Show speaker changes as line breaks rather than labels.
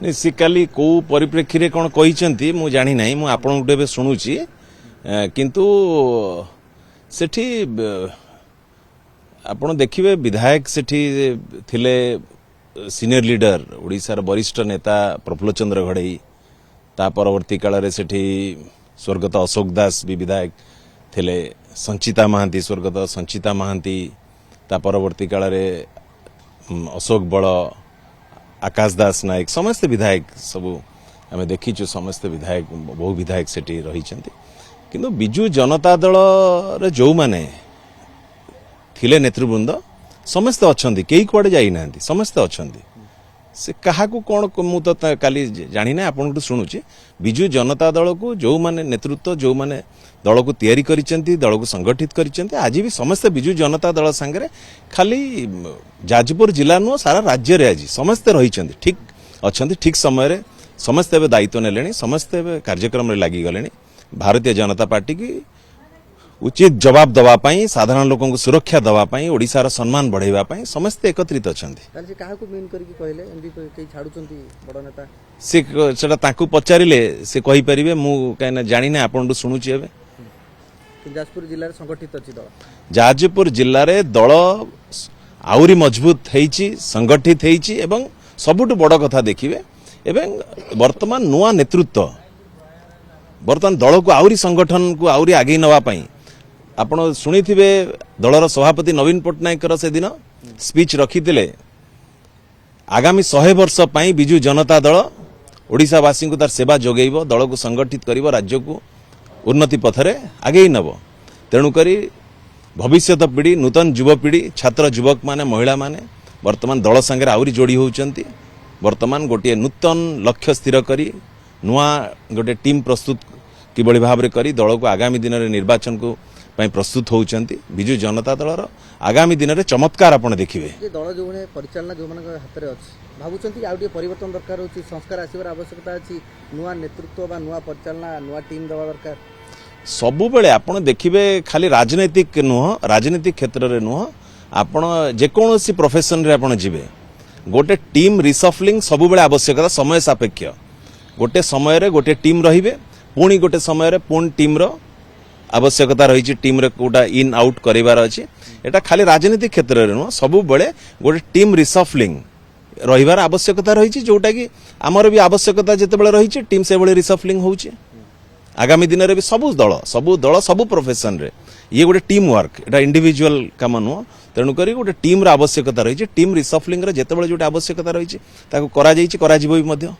सी काली को परिप्रेक्षी रे कौन कही मु जानी नहीं मु आपन गुटे शुणुची किंतु सेठी आपण देखिए विधायक सेठी थिले सीनियर लीडर ओडिशार वरिष्ठ नेता प्रफुल्ल चंद्र घड़ई ता परवर्ती काल रे सेठी स्वर्गत अशोक दास भी विधायक थिले संचिता महांती स्वर्गत संचिता महांती ता परवर्ती काल रे अशोक बड़ आकाश दास नायक समस्त विधायक सबू आम देखीचु समस्त विधायक बहु विधायक सेठी रही किंतु बिजु जनता दल रे जो माने थिले नेतृवृंद समस्त अच्छा कई कुआडे जाई नांती समस्त अच्छा से क्या कौन मु तो काली जानी ना आपन शुणुची बिजु जनता दल को जो माने नेतृत्व जो माने दल को तैयारी करिसेंती दल को संगठित करिसेंती आज भी समस्त बिजु जनता दल संगे खाली जाजपुर जिला नु सारा राज्य रे आज समस्त रही ठीक अच्छा ठीक समय रे समस्त एवं दायित्व नेले समस्त कार्यक्रम रे लागी गले भारतीय जनता पार्टी की उचित जवाब दवापाई साधारण लोकों को सुरक्षा दवापाई ओडिशार सम्मान बढ़ाइबा समस्त एकत्रित अछंती सेटा तांकु पचारिले से कहि परिबे मु कायना जानि ना आपन सुनुची एबे
जाजपुर जिल्ला रे संगठित अछि दल
जाजपुर जिल्ला रे दल आउरी मजबूत हेइची संगठित हेइची एवं सबुटु बड़ कथा देखिबे एवं वर्तमान नुआ नेतृत्व वर्तमान दल को आउरी संगठन को आउरी आगे नवा पाई आपण शुणिथिबे दलर सभापति नवीन पट्टनायक से दिन स्पीच रखिथिले आगामी 100 वर्ष पाई बिजु जनता दल ओडिशावासी को तार सेवा जोगेइबो दल को संगठित करिवो राज्य को उन्नति पथरे आगे नब तेणुकरी भविष्यत पीढ़ी नूतन युवपीढ़ी छात्र युवक माने महिला माने वर्तमान दल संगे आउरी जोड़ी होउचंती वर्तमान गोटे नूतन लक्ष्य स्थिर करी नुआ गोटे टीम प्रस्तुत किभली भाव में करी दल को आगामी दिन में निर्वाचन को प्रस्तुत होउचंती बिजु जनता दलर आगामी दिन में चमत्कार आपण देखिबे
दल जो परिचालना जो हाथ में अच्छी भावुंट आउटे परिवर्तन दरकार होची संस्कार आसबार आवश्यकता अच्छी नुआ नेतृत्व बा नुआ परिचालना नुआ टीम दवा दरकार
सबु बेले आपण देखिबे खाली राजनीतिक नुह राजनीतिक क्षेत्र में नुह आपण जेकोसी प्रोफेशन रे आपण जिबे गोटे टीम रिसफलिंग सबु बेले आवश्यकता समय सापेक्ष गोटे समय रे गोटे टीम रहिबे पुणी गोटे समय रे पुणी टीम रो आवश्यकता रही टीम रे कोटा इन आउट करिवार अछि एटा खाली राजनीतिक क्षेत्र रे न सबु बेले गोटे टीम रिसफलिंग रहिवार आवश्यकता रही जोटा कि आमर भी आवश्यकता जेते बेले रही टीम से बेले रिसफलिंग होउछि आगामी दिन रे भी सबु दल सबु प्रोफेशन रे ये गोटे टीम वर्क एटा इंडिविजुअल काम नुह तेणु करी गोटे टीम रो आवश्यकता रही टीम रिसफलिंग रे जेते बेले जोटा आवश्यकता रही ताको करा जाईछि करा जिवो भी मध्य